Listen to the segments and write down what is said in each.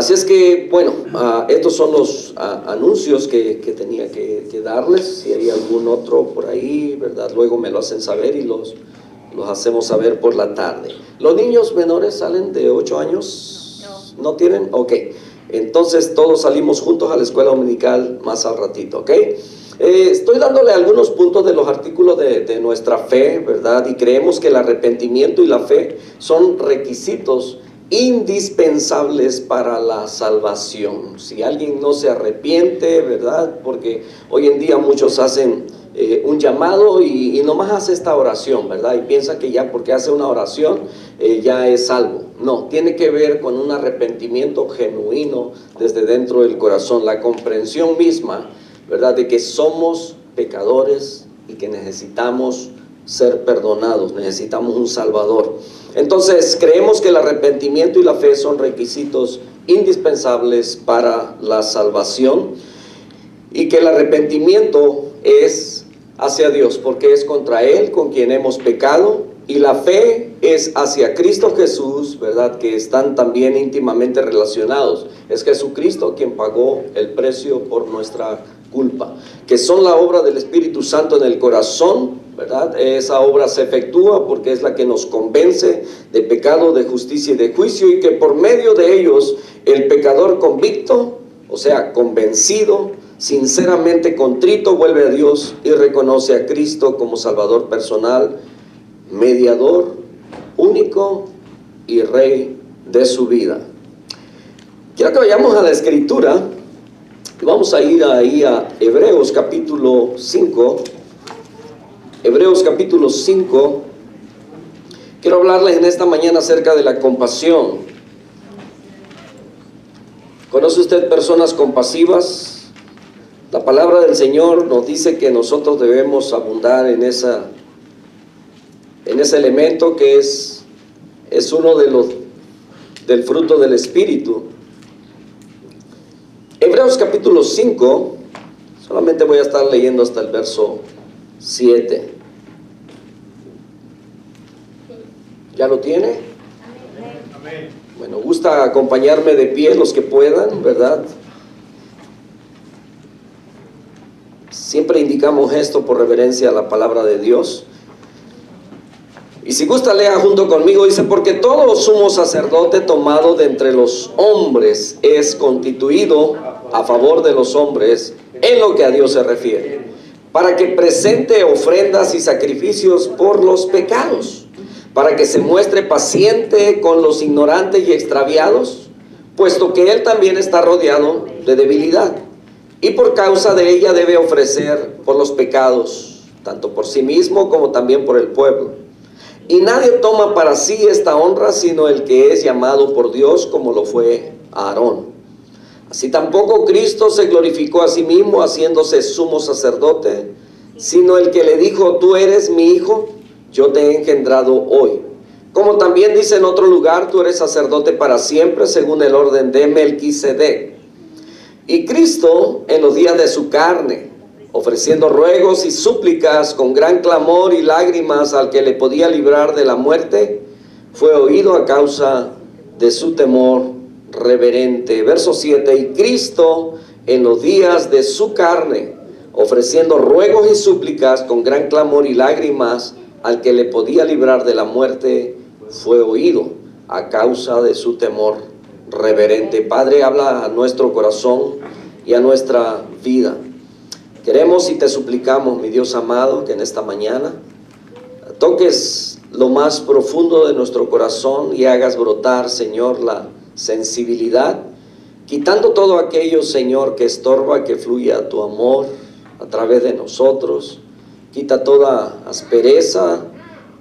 Así es que, bueno, estos son los anuncios que tenía que darles. Si hay algún otro por ahí, ¿verdad? Luego me lo hacen saber y los hacemos saber por la tarde. ¿Los niños menores salen de 8 años? ¿No tienen? Ok. Entonces todos salimos juntos a la escuela dominical más al ratito, ¿ok? Estoy dándole algunos puntos de los artículos de nuestra fe, ¿verdad? Y creemos que el arrepentimiento y la fe son requisitos indispensables para la salvación. Si alguien no se arrepiente, ¿verdad? Porque hoy en día muchos hacen un llamado y nomás hace esta oración, ¿verdad? Y piensa que ya porque hace una oración ya es salvo. No, tiene que ver con un arrepentimiento genuino desde dentro del corazón, la comprensión misma, ¿verdad? De que somos pecadores y que necesitamos ser perdonados, necesitamos un Salvador. Entonces creemos que el arrepentimiento y la fe son requisitos indispensables para la salvación, y que el arrepentimiento es hacia Dios porque es contra Él con quien hemos pecado, y la fe es hacia Cristo Jesús, ¿verdad? Que están también íntimamente relacionados. Es Jesucristo quien pagó el precio por nuestra culpa, que son la obra del Espíritu Santo en el corazón, ¿verdad? Esa obra se efectúa porque es la que nos convence de pecado, de justicia y de juicio, y que por medio de ellos el pecador convicto, o sea, convencido, sinceramente contrito, vuelve a Dios y reconoce a Cristo como Salvador personal, mediador único y Rey de su vida. Quiero que vayamos a la Escritura. Vamos a ir ahí a Hebreos capítulo 5. Hebreos capítulo 5. Quiero hablarles en esta mañana acerca de la compasión. ¿Conoce usted personas compasivas? La palabra del Señor nos dice que nosotros debemos abundar en ese elemento que es uno del fruto del Espíritu. Hebreos capítulo 5, solamente voy a estar leyendo hasta el verso 7. ¿Ya lo tiene? Amén. Bueno, gusta acompañarme de pie los que puedan, ¿verdad? Siempre indicamos esto por reverencia a la palabra de Dios. Y si gusta, lea junto conmigo. Dice: porque todo sumo sacerdote tomado de entre los hombres es constituido a favor de los hombres en lo que a Dios se refiere, para que presente ofrendas y sacrificios por los pecados, para que se muestre paciente con los ignorantes y extraviados, puesto que él también está rodeado de debilidad, y por causa de ella debe ofrecer por los pecados, tanto por sí mismo como también por el pueblo. Y nadie toma para sí esta honra sino el que es llamado por Dios, como lo fue Aarón. Así tampoco Cristo se glorificó a sí mismo haciéndose sumo sacerdote, sino el que le dijo: tú eres mi hijo, yo te he engendrado hoy. Como también dice en otro lugar: tú eres sacerdote para siempre según el orden de Melquisedec. Y Cristo, en los días de su carne, ofreciendo ruegos y súplicas con gran clamor y lágrimas al que le podía librar de la muerte, fue oído a causa de su temor reverente. Verso 7. Y Cristo, en los días de su carne, ofreciendo ruegos y súplicas con gran clamor y lágrimas al que le podía librar de la muerte, fue oído a causa de su temor reverente. Padre, habla a nuestro corazón y a nuestra vida. Queremos y te suplicamos, mi Dios amado, que en esta mañana toques lo más profundo de nuestro corazón y hagas brotar, Señor, la sensibilidad, quitando todo aquello, Señor, que estorba que fluya tu amor a través de nosotros. Quita toda aspereza,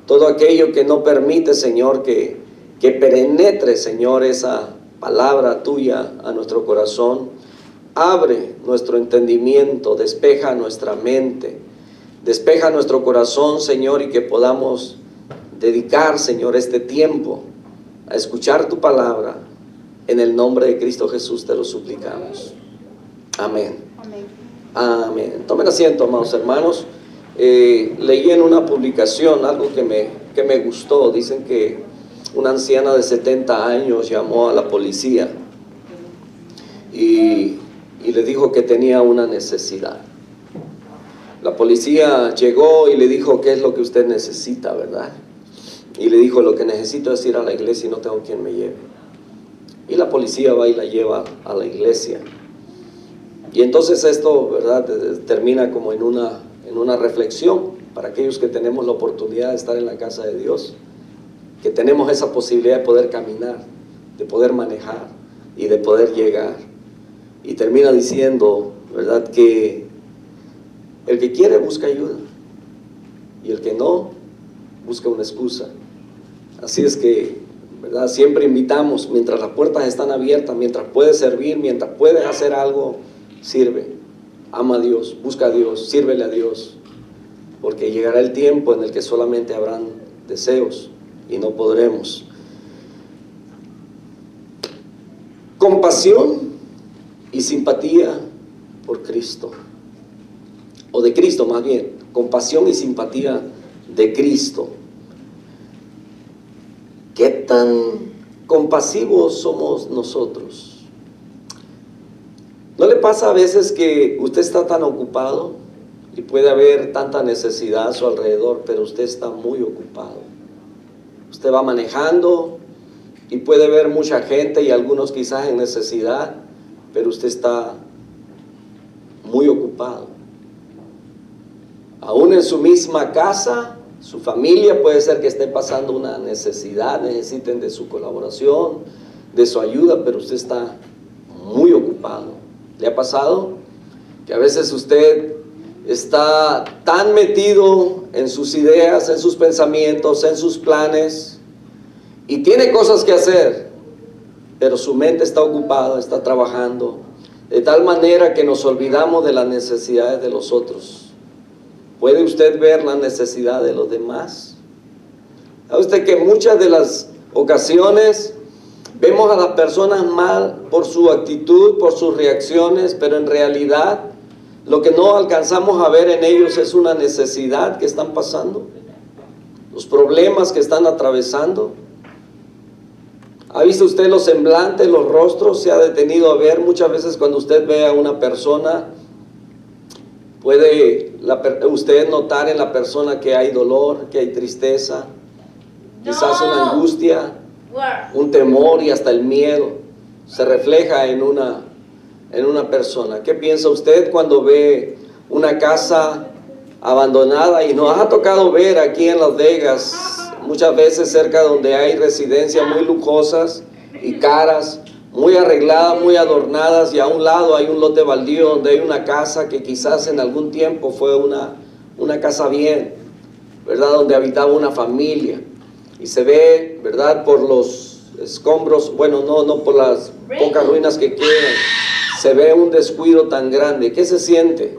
todo aquello que no permite, Señor, que penetre, Señor, esa palabra tuya a nuestro corazón. Abre nuestro entendimiento, despeja nuestra mente, despeja nuestro corazón, Señor, y que podamos dedicar, Señor, este tiempo a escuchar tu palabra. En el nombre de Cristo Jesús te lo suplicamos. Amén. Amén. Amén. Tomen asiento, amados hermanos. Leí en una publicación algo que me gustó. Dicen que una anciana de 70 años llamó a la policía y le dijo que tenía una necesidad. La policía llegó y le dijo: ¿qué es lo que usted necesita, verdad? Y le dijo: lo que necesito es ir a la iglesia y no tengo quien me lleve. Y la policía va y la lleva a la iglesia. Y entonces esto, ¿verdad?, termina como en una reflexión para aquellos que tenemos la oportunidad de estar en la casa de Dios, que tenemos esa posibilidad de poder caminar, de poder manejar y de poder llegar. Y termina diciendo, ¿verdad?, que el que quiere busca ayuda y el que no busca una excusa. Así es que, ¿verdad?, siempre invitamos, mientras las puertas están abiertas, mientras puedes servir, mientras puedes hacer algo, sirve, ama a Dios, busca a Dios, sírvele a Dios, porque llegará el tiempo en el que solamente habrán deseos y no podremos. Compasión y simpatía por Cristo, o de Cristo más bien, compasión y simpatía de Cristo. ¿Qué tan compasivos somos nosotros? ¿No le pasa a veces que usted está tan ocupado y puede haber tanta necesidad a su alrededor, pero usted está muy ocupado? Usted va manejando y puede ver mucha gente y algunos quizás en necesidad, pero usted está muy ocupado. Aún en su misma casa, su familia puede ser que esté pasando una necesidad, necesiten de su colaboración, de su ayuda, pero usted está muy ocupado. ¿Le ha pasado que a veces usted está tan metido en sus ideas, en sus pensamientos, en sus planes, y tiene cosas que hacer, pero su mente está ocupada, está trabajando, de tal manera que nos olvidamos de las necesidades de los otros? ¿Puede usted ver la necesidad de los demás? ¿Sabe usted que muchas de las ocasiones vemos a las personas mal por su actitud, por sus reacciones, pero en realidad lo que no alcanzamos a ver en ellos es una necesidad que están pasando, los problemas que están atravesando? ¿Ha visto usted los semblantes, los rostros? ¿Se ha detenido a ver? Muchas veces cuando usted ve a una persona, puede usted notar en la persona que hay dolor, que hay tristeza, quizás una angustia, un temor y hasta el miedo. Se refleja en una persona. ¿Qué piensa usted cuando ve una casa abandonada? Y nos ha tocado ver aquí en Las Vegas, muchas veces cerca donde hay residencias muy lujosas y caras, muy arregladas, muy adornadas, y a un lado hay un lote baldío donde hay una casa que quizás en algún tiempo fue una casa bien, ¿verdad?, donde habitaba una familia, y se ve, ¿verdad?, por los escombros, bueno, no por las pocas ruinas que quedan, se ve un descuido tan grande. ¿Qué se siente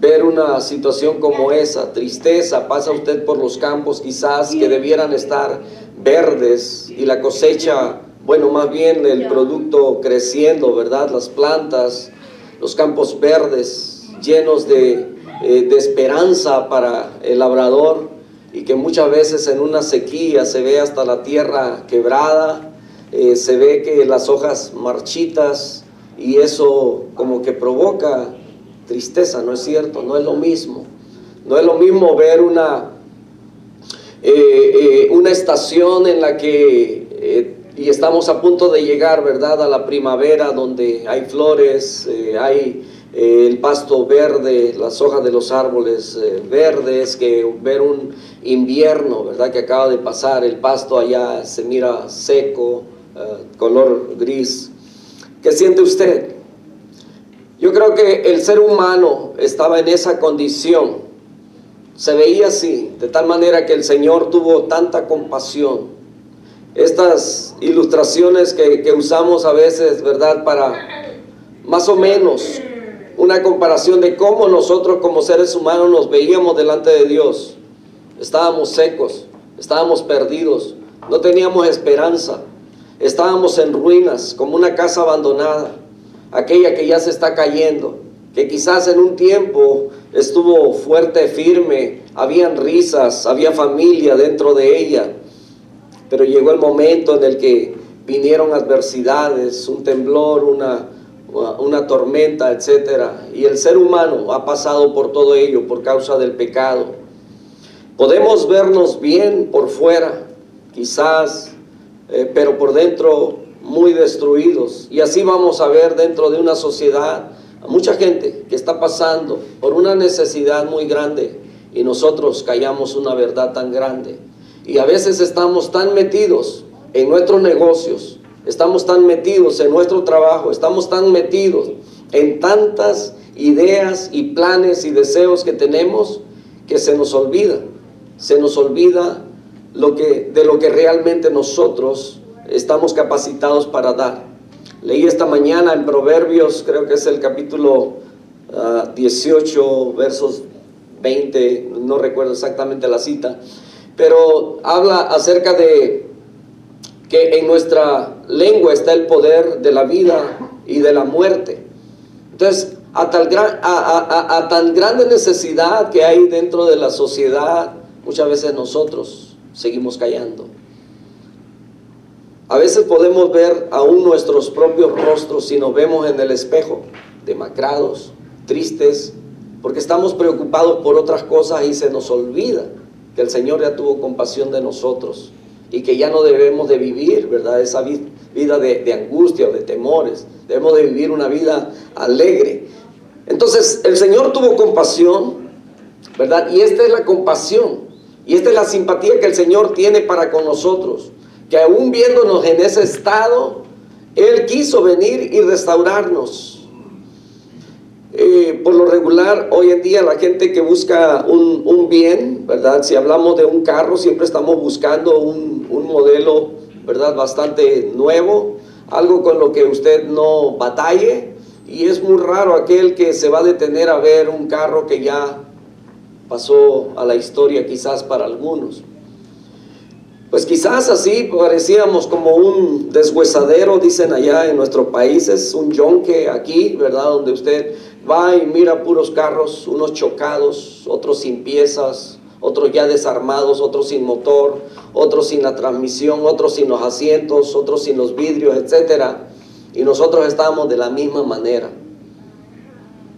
ver una situación como esa? Tristeza. Pasa usted por los campos quizás que debieran estar verdes y la cosecha, bueno, más bien el producto creciendo, ¿verdad?, las plantas, los campos verdes, llenos de esperanza para el labrador, y que muchas veces en una sequía se ve hasta la tierra quebrada, se ve que las hojas marchitas, y eso como que provoca tristeza, ¿no es cierto? No es lo mismo. No es lo mismo ver una estación en la que y estamos a punto de llegar, ¿verdad?, a la primavera, donde hay flores, hay el pasto verde, las hojas de los árboles verdes, que ver un invierno, ¿verdad?, que acaba de pasar, el pasto allá se mira seco, color gris. ¿Qué siente usted? Yo creo que el ser humano estaba en esa condición, se veía así, de tal manera que el Señor tuvo tanta compasión. Estas ilustraciones que usamos a veces, ¿verdad?, para más o menos una comparación de cómo nosotros como seres humanos nos veíamos delante de Dios. Estábamos secos, estábamos perdidos, no teníamos esperanza, estábamos en ruinas, como una casa abandonada, aquella que ya se está cayendo, que quizás en un tiempo estuvo fuerte, firme, habían risas, había familia dentro de ella, pero llegó el momento en el que vinieron adversidades, un temblor, una tormenta, etcétera, y el ser humano ha pasado por todo ello por causa del pecado. Podemos vernos bien por fuera, quizás, pero por dentro muy destruidos, y así vamos a ver dentro de una sociedad a mucha gente que está pasando por una necesidad muy grande, y nosotros callamos una verdad tan grande, y a veces estamos tan metidos en nuestros negocios, estamos tan metidos en nuestro trabajo, estamos tan metidos en tantas ideas y planes y deseos que tenemos, que se nos olvida de lo que realmente nosotros estamos capacitados para dar. Leí esta mañana en Proverbios, creo que es el capítulo 18, versos 20, no recuerdo exactamente la cita, pero habla acerca de que en nuestra lengua está el poder de la vida y de la muerte. Entonces, a tan grande necesidad que hay dentro de la sociedad, muchas veces nosotros seguimos callando. A veces podemos ver aún nuestros propios rostros si nos vemos en el espejo, demacrados, tristes, porque estamos preocupados por otras cosas y se nos olvida que el Señor ya tuvo compasión de nosotros y que ya no debemos de vivir, ¿verdad?, esa vida de angustia o de temores. Debemos de vivir una vida alegre. Entonces el Señor tuvo compasión, ¿verdad? Y esta es la compasión, y esta es la simpatía que el Señor tiene para con nosotros, que aún viéndonos en ese estado, Él quiso venir y restaurarnos. Por lo regular, hoy en día la gente que busca un bien, ¿verdad? Si hablamos de un carro, siempre estamos buscando un modelo, ¿verdad?, bastante nuevo, algo con lo que usted no batalle, y es muy raro aquel que se va a detener a ver un carro que ya pasó a la historia, quizás para algunos. Pues quizás así parecíamos como un deshuesadero, dicen allá en nuestros países, un yonque aquí, ¿verdad?, donde usted va y mira puros carros, unos chocados, otros sin piezas, otros ya desarmados, otros sin motor, otros sin la transmisión, otros sin los asientos, otros sin los vidrios, etcétera. Y nosotros estábamos de la misma manera,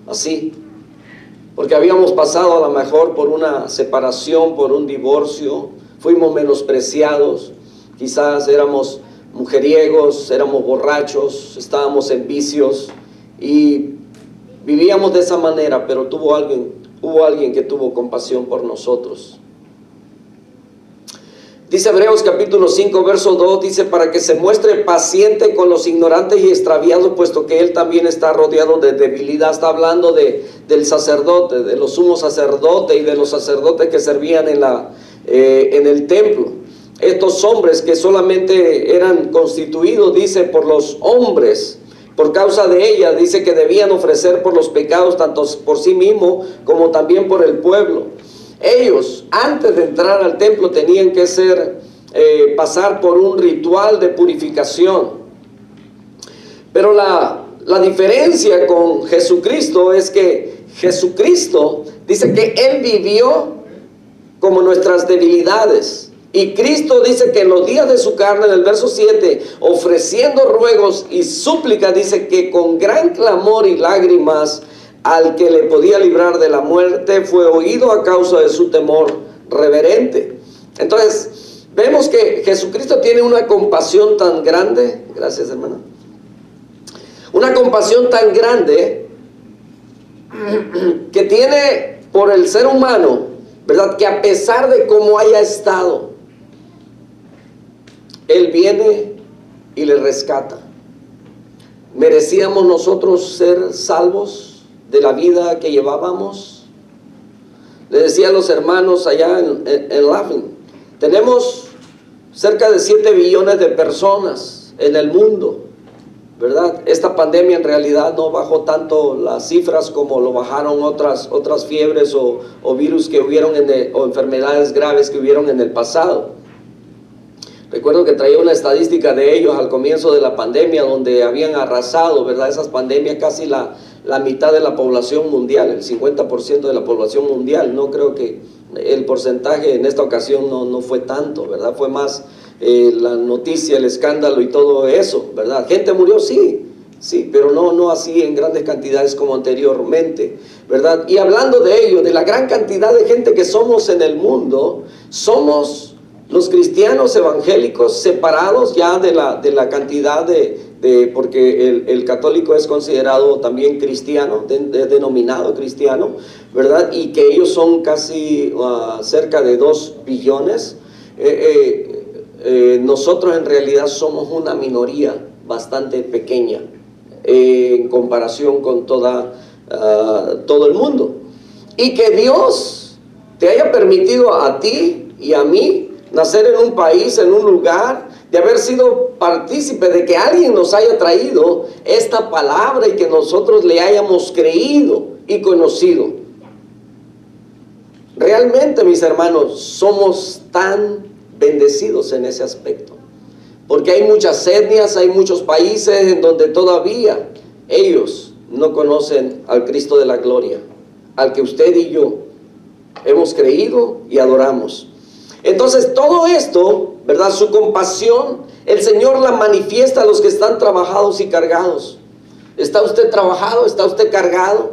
así, porque habíamos pasado a lo mejor por una separación, por un divorcio, fuimos menospreciados, quizás éramos mujeriegos, éramos borrachos, estábamos en vicios y vivíamos de esa manera, pero hubo alguien que tuvo compasión por nosotros. Dice Hebreos capítulo 5, verso 2, dice: para que se muestre paciente con los ignorantes y extraviados, puesto que él también está rodeado de debilidad. Está hablando del sacerdote, de los sumos sacerdotes y de los sacerdotes que servían en el templo. Estos hombres que solamente eran constituidos, dice, por los hombres. Por causa de ella, dice que debían ofrecer por los pecados, tanto por sí mismos como también por el pueblo. Ellos, antes de entrar al templo, tenían que pasar por un ritual de purificación. Pero la diferencia con Jesucristo es que Jesucristo dice que Él vivió como nuestras debilidades. Y Cristo dice que en los días de su carne, en el verso 7, ofreciendo ruegos y súplicas, dice que con gran clamor y lágrimas al que le podía librar de la muerte, fue oído a causa de su temor reverente. Entonces, vemos que Jesucristo tiene una compasión tan grande, gracias hermana, una compasión tan grande que tiene por el ser humano, ¿verdad?, que a pesar de cómo haya estado, Él viene y le rescata. ¿Merecíamos nosotros ser salvos de la vida que llevábamos? Le decía a los hermanos allá en Laughing, tenemos cerca de 7 billones de personas en el mundo, ¿verdad? Esta pandemia en realidad no bajó tanto las cifras como lo bajaron otras fiebres o virus que hubieron o enfermedades graves que hubieron en el pasado. Recuerdo que traía una estadística de ellos al comienzo de la pandemia, donde habían arrasado, ¿verdad?, esas pandemias casi la mitad de la población mundial, el 50% de la población mundial. No creo que el porcentaje en esta ocasión no fue tanto, ¿verdad? Fue más la noticia, el escándalo y todo eso, ¿verdad? Gente murió, sí, Sí, pero no así en grandes cantidades como anteriormente, ¿verdad? Y hablando de ello, de la gran cantidad de gente que somos en el mundo, somos los cristianos evangélicos separados ya de la cantidad porque el católico es considerado también cristiano, denominado cristiano, ¿verdad? Y que ellos son casi cerca de 2 billones. Nosotros en realidad somos una minoría bastante pequeña en comparación con todo el mundo. Y que Dios te haya permitido a ti y a mí nacer en un país, en un lugar, de haber sido partícipe de que alguien nos haya traído esta palabra y que nosotros le hayamos creído y conocido. Realmente, mis hermanos, somos tan bendecidos en ese aspecto, porque hay muchas etnias, hay muchos países en donde todavía ellos no conocen al Cristo de la gloria, al que usted y yo hemos creído y adoramos. Entonces todo esto, ¿verdad? Su compasión, el Señor la manifiesta a los que están trabajados y cargados. ¿Está usted trabajado? ¿Está usted cargado?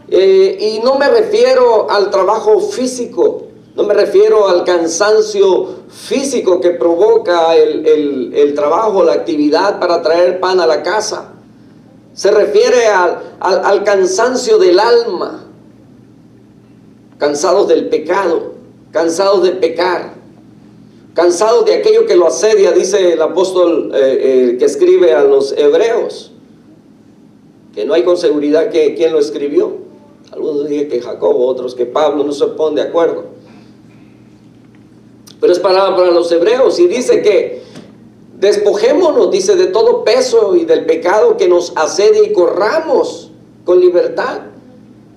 Y no me refiero al trabajo físico, no me refiero al cansancio físico que provoca el trabajo, la actividad para traer pan a la casa. Se refiere al cansancio del alma, cansados del pecado, cansados de pecar, cansados de aquello que lo asedia, dice el apóstol que escribe a los hebreos, que no hay con seguridad quién lo escribió. Algunos dicen que Jacobo, otros que Pablo, no se ponen de acuerdo. Pero es palabra para los hebreos y dice que despojémonos, dice, de todo peso y del pecado que nos asedia y corramos con libertad.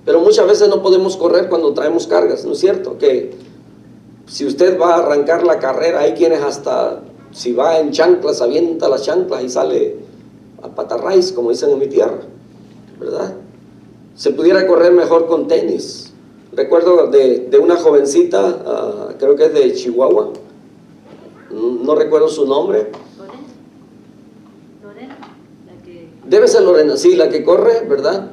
Pero muchas veces no podemos correr cuando traemos cargas, ¿no es cierto? Que si usted va a arrancar la carrera, hay quienes hasta, si va en chanclas, avienta las chanclas y sale a patarraíz, como dicen en mi tierra, ¿verdad? Se pudiera correr mejor con tenis. Recuerdo de una jovencita, creo que es de Chihuahua, no recuerdo su nombre. Lorena, la que... Debe ser Lorena, sí, la que corre, ¿verdad?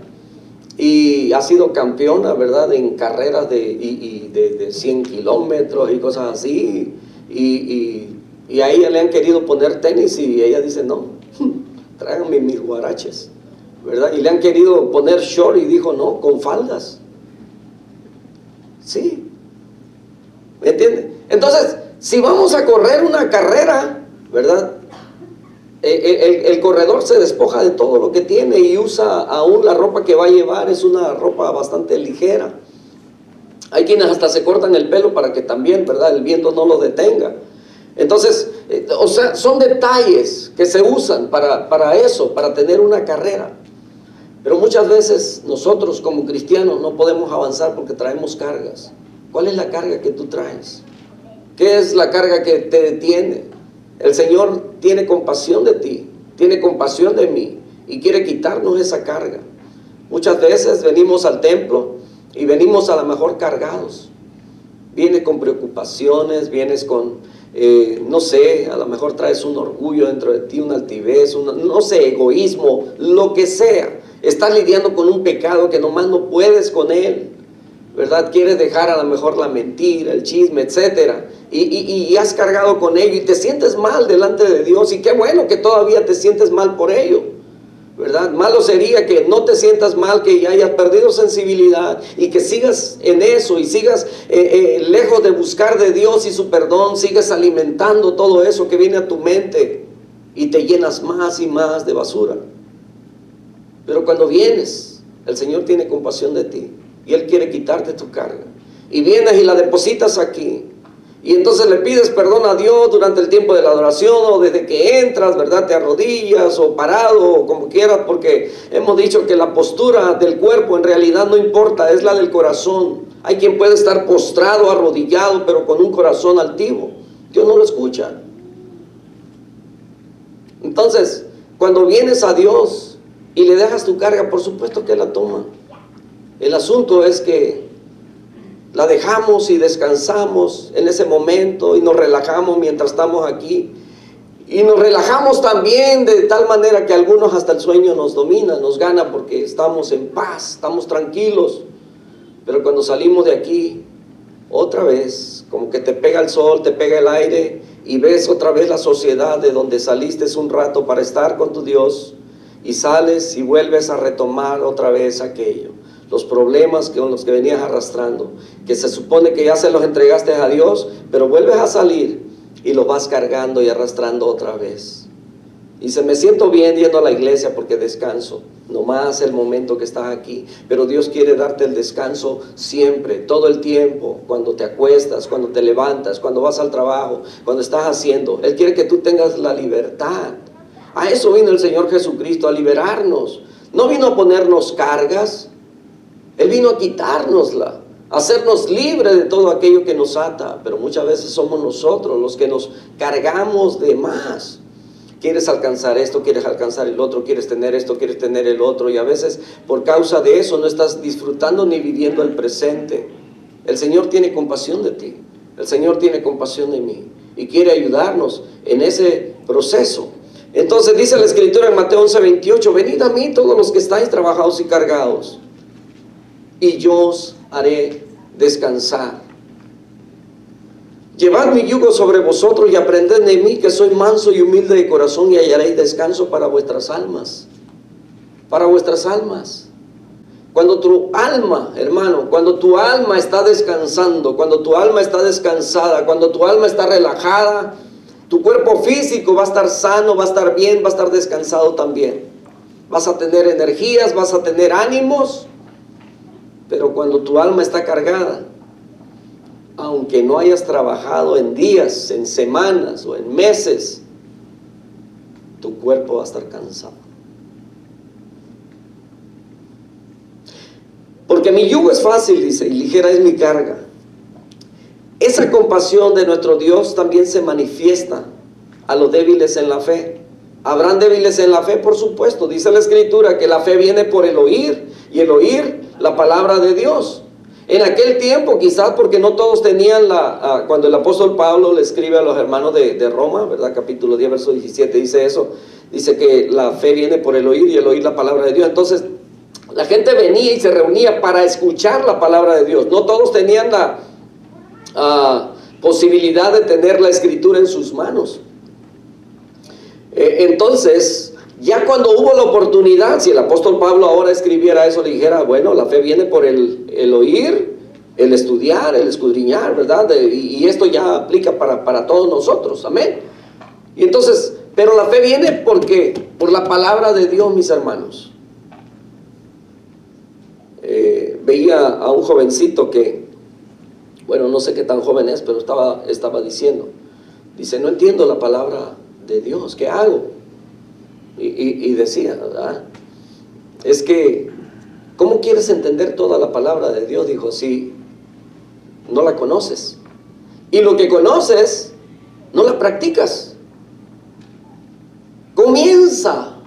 Y ha sido campeona, ¿verdad? En carreras de 100 kilómetros y cosas así. Y a ella le han querido poner tenis y ella dice, no, tráiganme mis guaraches, ¿verdad? Y le han querido poner short y dijo, no, con faldas. Sí, ¿me entiende? Entonces, si vamos a correr una carrera, ¿verdad? El corredor se despoja de todo lo que tiene y usa aún la ropa que va a llevar, es una ropa bastante ligera. Hay quienes hasta se cortan el pelo para que también, ¿verdad?, el viento no lo detenga. Entonces, o sea, son detalles que se usan para eso, para tener una carrera. Pero muchas veces nosotros como cristianos no podemos avanzar porque traemos cargas. ¿Cuál es la carga que tú traes? ¿Qué es la carga que te detiene? El Señor tiene compasión de ti, tiene compasión de mí y quiere quitarnos esa carga. Muchas veces venimos al templo y venimos a lo mejor cargados. Vienes con preocupaciones, vienes con, no sé, a lo mejor traes un orgullo dentro de ti, una altivez, no sé, egoísmo, lo que sea. Estás lidiando con un pecado que nomás no puedes con él, ¿verdad? Quieres dejar a lo mejor la mentira, el chisme, etcétera. Y has cargado con ello y te sientes mal delante de Dios. Y qué bueno que todavía te sientes mal por ello, ¿verdad? Malo sería que no te sientas mal, que ya hayas perdido sensibilidad y que sigas en eso y sigas lejos de buscar de Dios y su perdón, sigas alimentando todo eso que viene a tu mente y te llenas más y más de basura. Pero cuando vienes, el Señor tiene compasión de ti y Él quiere quitarte tu carga. Y vienes y la depositas aquí. Y entonces le pides perdón a Dios durante el tiempo de la adoración o desde que entras, ¿verdad? Te arrodillas o parado o como quieras, porque hemos dicho que la postura del cuerpo en realidad no importa, es la del corazón. Hay quien puede estar postrado, arrodillado, pero con un corazón altivo. Dios no lo escucha. Entonces, cuando vienes a Dios y le dejas tu carga, por supuesto que la toma. El asunto es que la dejamos y descansamos en ese momento y nos relajamos mientras estamos aquí Y nos relajamos también de tal manera que algunos hasta el sueño nos domina, nos gana porque estamos en paz, estamos tranquilos. Pero cuando salimos de aquí, otra vez, como que te pega el sol, te pega el aire y ves otra vez la sociedad de donde saliste un rato para estar con tu Dios y sales y vuelves a retomar otra vez aquello. Los problemas con los que venías arrastrando, que se supone que ya se los entregaste a Dios, pero vuelves a salir y los vas cargando y arrastrando otra vez. Y me siento bien yendo a la iglesia porque descanso, nomás el momento que estás aquí, pero Dios quiere darte el descanso siempre, todo el tiempo, cuando te acuestas, cuando te levantas, cuando vas al trabajo, cuando estás haciendo. Él quiere que tú tengas la libertad. A eso vino el Señor Jesucristo, a liberarnos. No vino a ponernos cargas, Él vino a quitárnosla, a hacernos libres de todo aquello que nos ata, pero muchas veces somos nosotros los que nos cargamos de más. Quieres alcanzar esto, quieres alcanzar el otro, quieres tener esto, quieres tener el otro, y a veces por causa de eso no estás disfrutando ni viviendo el presente. El Señor tiene compasión de ti, el Señor tiene compasión de mí y quiere ayudarnos en ese proceso. Entonces dice la Escritura en Mateo 11:28, venid a mí todos los que estáis trabajados y cargados, y yo os haré descansar. Llevad mi yugo sobre vosotros y aprended de mí, que soy manso y humilde de corazón, y hallaréis descanso para vuestras almas. Para vuestras almas. Cuando tu alma, hermano, cuando tu alma está descansando, cuando tu alma está descansada, cuando tu alma está relajada, tu cuerpo físico va a estar sano, va a estar bien, va a estar descansado también. Vas a tener energías, vas a tener ánimos. Pero cuando tu alma está cargada, aunque no hayas trabajado en días, en semanas o en meses, tu cuerpo va a estar cansado. Porque mi yugo es fácil, dice, y ligera es mi carga. Esa compasión de nuestro Dios también se manifiesta a los débiles en la fe. ¿Habrán débiles en la fe? Por supuesto. Dice la Escritura que la fe viene por el oír, y el oír la palabra de Dios. En aquel tiempo, quizás porque no todos tenían cuando el apóstol Pablo le escribe a los hermanos de Roma, ¿verdad? Capítulo 10, verso 17, dice eso. Dice que la fe viene por el oír y el oír la palabra de Dios. Entonces, la gente venía y se reunía para escuchar la palabra de Dios. No todos tenían la posibilidad de tener la Escritura en sus manos. Entonces, ya cuando hubo la oportunidad, si el apóstol Pablo ahora escribiera eso, le dijera, bueno, la fe viene por el oír, el estudiar, el escudriñar, ¿verdad? Y esto ya aplica para todos nosotros, amén. Y entonces, pero la fe viene por la palabra de Dios, mis hermanos. Veía a un jovencito que, bueno, no sé qué tan joven es, pero estaba diciendo, dice, no entiendo la palabra de Dios, ¿qué hago? Y decía, ¿verdad? Es que, ¿cómo quieres entender toda la palabra de Dios? Dijo, si no la conoces. Y lo que conoces, no la practicas. Comienza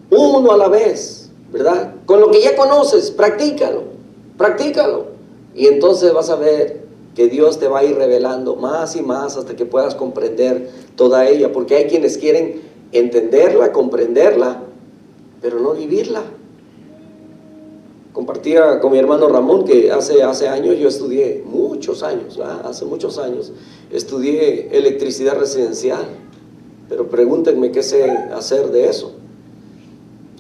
uno a la vez, ¿verdad? Con lo que ya conoces, practícalo. Y entonces vas a ver que Dios te va a ir revelando más y más hasta que puedas comprender toda ella. Porque hay quienes quieren entenderla, comprenderla, pero no vivirla. Compartía con mi hermano Ramón que hace años yo estudié, muchos años, ¿verdad? Hace muchos años, estudié electricidad residencial, pero pregúntenme qué sé hacer de eso.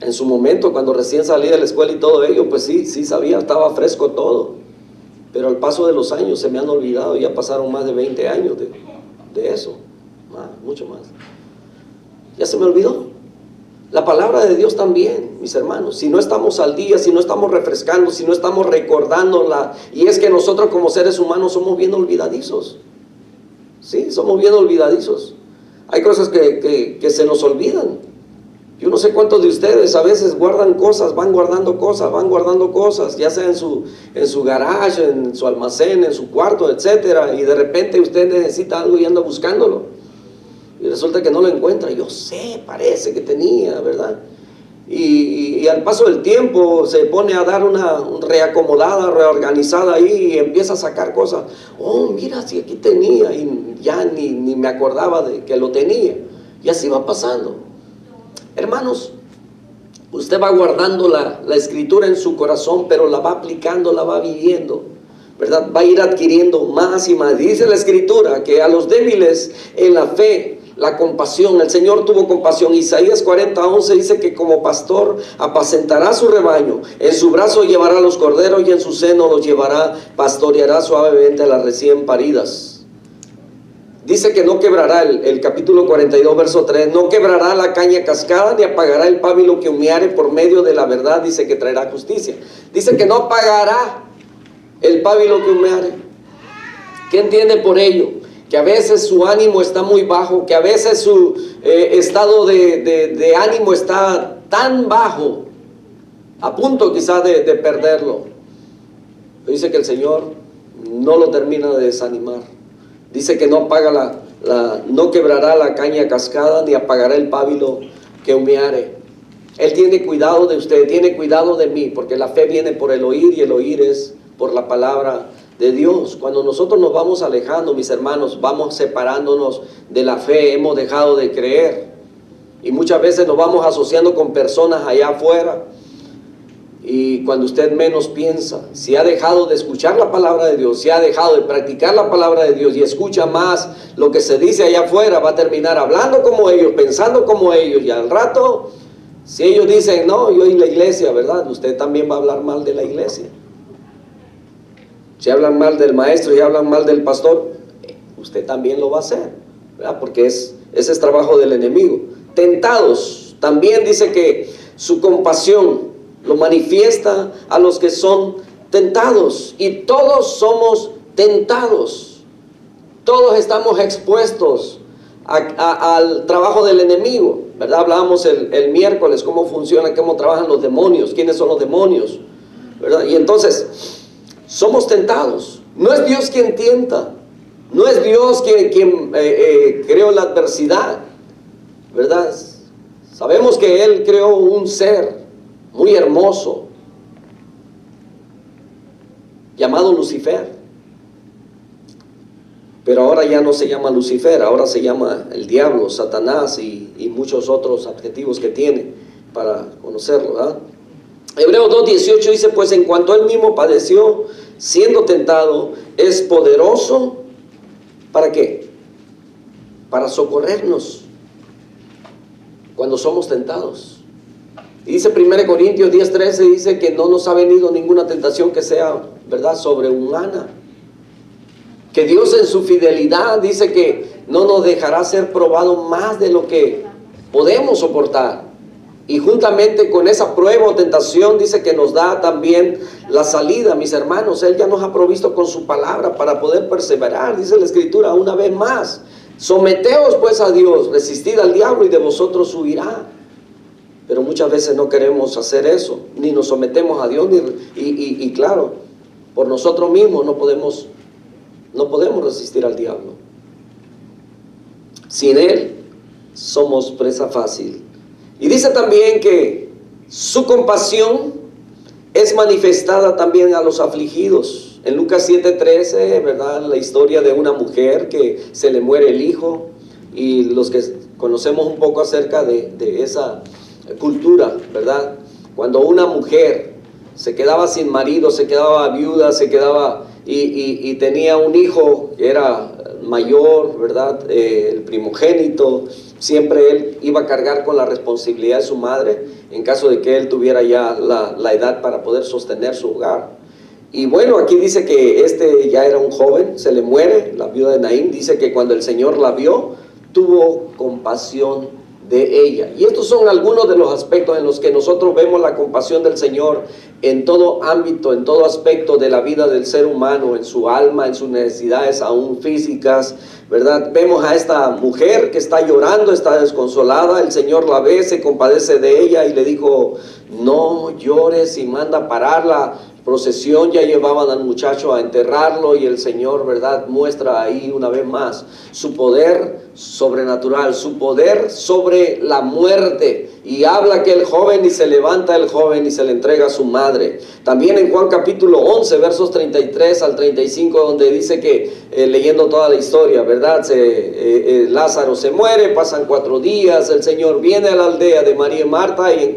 En su momento, cuando recién salí de la escuela y todo ello, pues sí sabía, estaba fresco todo, pero al paso de los años se me han olvidado, ya pasaron más de 20 años de eso, mucho más. Ya se me olvidó. La palabra de Dios también, mis hermanos. Si no estamos al día, si no estamos refrescando, si no estamos recordándola, y es que nosotros como seres humanos somos bien olvidadizos. Sí, somos bien olvidadizos. Hay cosas que se nos olvidan. Yo no sé cuántos de ustedes a veces guardan cosas, van guardando cosas, ya sea en su garage, en su almacén, en su cuarto, etcétera, y de repente usted necesita algo y anda buscándolo. Y resulta que no lo encuentra. Yo sé, parece que tenía, ¿verdad? Y al paso del tiempo se pone a dar una reacomodada, reorganizada ahí, y empieza a sacar cosas. Oh, mira, si aquí tenía, y ya ni me acordaba de que lo tenía. Y así va pasando. Hermanos, usted va guardando la escritura en su corazón, pero la va aplicando, la va viviendo, ¿verdad? Va a ir adquiriendo más y más. Dice la escritura que a los débiles en la fe, la compasión, el Señor tuvo compasión. Isaías 40:11 dice que como pastor apacentará su rebaño, en su brazo llevará los corderos y en su seno los llevará, pastoreará suavemente a las recién paridas. Dice que no quebrará, el capítulo 42, verso 3, no quebrará la caña cascada, ni apagará el pábilo que humeare, por medio de la verdad dice que traerá justicia. Dice que no apagará el pábilo que humeare. ¿Qué entiende por ello? Que a veces su ánimo está muy bajo, que a veces su estado de ánimo está tan bajo, a punto quizás de perderlo. Dice que el Señor no lo termina de desanimar. Dice que no apaga no quebrará la caña cascada, ni apagará el pábilo que humeare. Él tiene cuidado de usted, tiene cuidado de mí, porque la fe viene por el oír, y el oír es por la palabra de Dios. Cuando nosotros nos vamos alejando, mis hermanos, vamos separándonos de la fe, hemos dejado de creer, y muchas veces nos vamos asociando con personas allá afuera, y cuando usted menos piensa, si ha dejado de escuchar la palabra de Dios, si ha dejado de practicar la palabra de Dios y escucha más lo que se dice allá afuera, va a terminar hablando como ellos, pensando como ellos, y al rato, si ellos dicen, no, yo y la iglesia, ¿verdad? Usted también va a hablar mal de la iglesia. Si hablan mal del maestro y hablan mal del pastor, usted también lo va a hacer, ¿verdad? Porque ese es trabajo del enemigo. Tentados, también dice que su compasión lo manifiesta a los que son tentados, y todos somos tentados, todos estamos expuestos al trabajo del enemigo, ¿verdad? Hablábamos el miércoles cómo funciona, cómo trabajan los demonios, quiénes son los demonios, ¿verdad? Y entonces somos tentados. No es Dios quien tienta, no es Dios quien creó la adversidad, ¿verdad? Sabemos que Él creó un ser muy hermoso llamado Lucifer, pero ahora ya no se llama Lucifer, ahora se llama el diablo, Satanás y muchos otros adjetivos que tiene para conocerlo, ¿verdad? Hebreos 2:18 dice, pues en cuanto Él mismo padeció siendo tentado, es poderoso, ¿para qué? Para socorrernos cuando somos tentados. Y dice 1 Corintios 10:13, dice que no nos ha venido ninguna tentación que sea, ¿verdad?, sobrehumana. Que Dios en su fidelidad dice que no nos dejará ser probado más de lo que podemos soportar. Y juntamente con esa prueba o tentación dice que nos da también la salida, mis hermanos. Él ya nos ha provisto con su palabra para poder perseverar. Dice la Escritura una vez más, someteos pues a Dios, resistid al diablo y de vosotros huirá. Pero muchas veces no queremos hacer eso, ni nos sometemos a Dios, y claro, por nosotros mismos no podemos resistir al diablo. Sin Él somos presa fácil. Y dice también que su compasión es manifestada también a los afligidos. En Lucas 7:13, ¿verdad?, la historia de una mujer que se le muere el hijo, y los que conocemos un poco acerca de esa cultura, ¿verdad? Cuando una mujer se quedaba sin marido, se quedaba viuda, se quedaba y tenía un hijo que era mayor, ¿verdad? El primogénito, siempre él iba a cargar con la responsabilidad de su madre en caso de que él tuviera ya la edad para poder sostener su hogar. Y bueno, aquí dice que ya era un joven, se le muere, la viuda de Naín. Dice que cuando el Señor la vio, tuvo compasión de ella. Y estos son algunos de los aspectos en los que nosotros vemos la compasión del Señor en todo ámbito, en todo aspecto de la vida del ser humano, en su alma, en sus necesidades aún físicas, ¿verdad? Vemos a esta mujer que está llorando, está desconsolada. El Señor la ve, se compadece de ella y le dijo, no llores, y manda pararla, procesión ya llevaban al muchacho a enterrarlo, y el Señor, ¿verdad?, muestra ahí una vez más su poder sobrenatural, su poder sobre la muerte, y habla que el joven, y se levanta el joven y se le entrega a su madre. También en Juan capítulo 11 versos 33 al 35, donde dice que leyendo toda la historia, ¿verdad?, Lázaro se muere, pasan 4 días, el Señor viene a la aldea de María y Marta y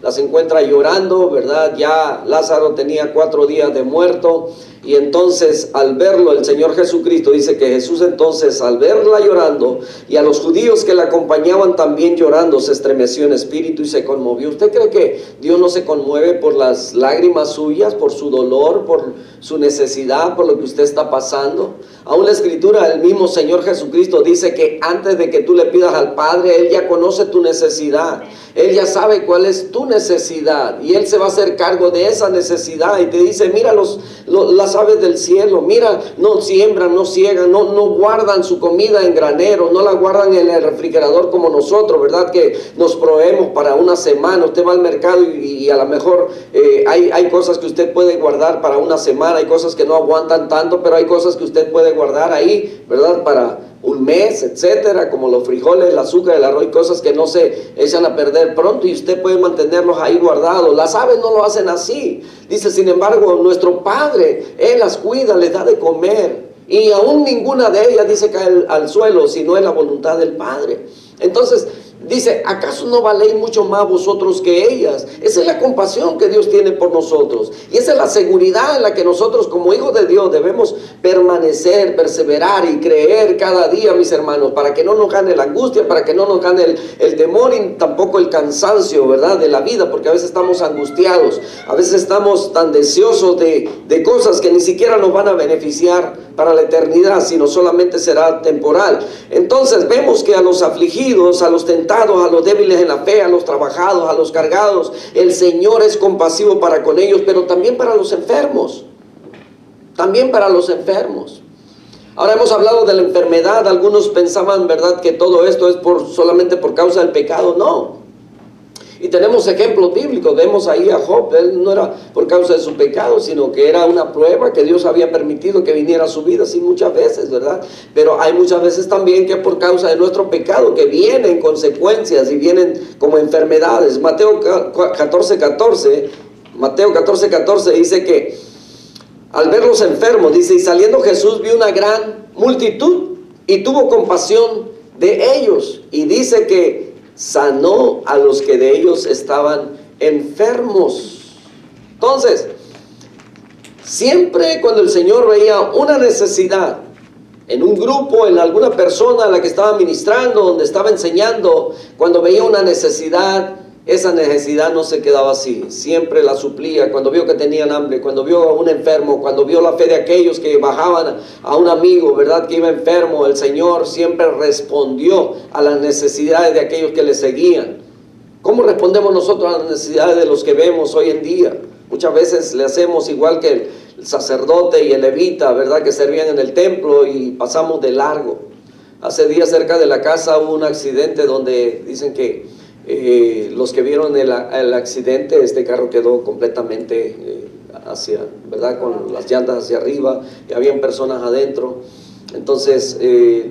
las encuentra llorando, ¿verdad? Ya Lázaro tenía 4 días de muerto, y entonces al verlo el Señor Jesucristo dice que Jesús entonces, al verla llorando, y a los judíos que la acompañaban también llorando, se estremeció en espíritu y se conmovió. ¿Usted cree que Dios no se conmueve por las lágrimas suyas, por su dolor, por su necesidad, por lo que usted está pasando? Aún la Escritura, el mismo Señor Jesucristo dice que antes de que tú le pidas al Padre, Él ya conoce tu necesidad. Él ya sabe cuál es tu necesidad, y Él se va a hacer cargo de esa necesidad. Y te dice, mira las aves del cielo, mira, no siembran, no ciegan, no guardan su comida en granero, no la guardan en el refrigerador como nosotros, ¿verdad?, que nos proveemos para una semana. Usted va al mercado y a lo mejor hay cosas que usted puede guardar para una semana, hay cosas que no aguantan tanto, pero hay cosas que usted puede guardar ahí, ¿verdad?, para un mes, etcétera, como los frijoles, el azúcar, el arroz, cosas que no se echan a perder pronto, y usted puede mantenerlos ahí guardados. Las aves no lo hacen así. Dice, sin embargo, nuestro Padre, Él las cuida, les da de comer, y aún ninguna de ellas dice caer al suelo, si no es la voluntad del Padre. Entonces dice, ¿acaso no valéis mucho más vosotros que ellas? Esa es la compasión que Dios tiene por nosotros, y esa es la seguridad en la que nosotros como hijos de Dios debemos permanecer, perseverar y creer cada día, mis hermanos, para que no nos gane la angustia, para que no nos gane el temor, y tampoco el cansancio, ¿verdad?, de la vida, porque a veces estamos angustiados, a veces estamos tan deseosos de cosas que ni siquiera nos van a beneficiar para la eternidad, sino solamente será temporal. Entonces vemos que a los afligidos, a los tentados, a los débiles en la fe, a los trabajados, a los cargados, el Señor es compasivo para con ellos, pero también para los enfermos. También para los enfermos. Ahora hemos hablado de la enfermedad. Algunos pensaban, ¿verdad?, que todo esto es solamente por causa del pecado. No. Y tenemos ejemplos bíblicos. Vemos ahí a Job. Él no era por causa de su pecado, sino que era una prueba que Dios había permitido que viniera a su vida. Sí, muchas veces, ¿verdad? Pero hay muchas veces también que es por causa de nuestro pecado, que vienen consecuencias y vienen como enfermedades. Mateo 14:14 dice que al ver los enfermos, dice, y saliendo Jesús vio una gran multitud y tuvo compasión de ellos, y dice que sanó a los que de ellos estaban enfermos. Entonces, siempre cuando el Señor veía una necesidad en un grupo, en alguna persona a la que estaba ministrando, donde estaba enseñando, cuando veía una necesidad, esa necesidad no se quedaba así, siempre la suplía. Cuando vio que tenían hambre, cuando vio a un enfermo, cuando vio la fe de aquellos que bajaban a un amigo, ¿verdad?, que iba enfermo, el Señor siempre respondió a las necesidades de aquellos que le seguían. ¿Cómo respondemos nosotros a las necesidades de los que vemos hoy en día? Muchas veces le hacemos igual que el sacerdote y el levita, ¿verdad?, que servían en el templo, y pasamos de largo. Hace días cerca de la casa hubo un accidente donde dicen que los que vieron el accidente, este carro quedó completamente ¿verdad?, con las llantas hacia arriba, y habían personas adentro. Entonces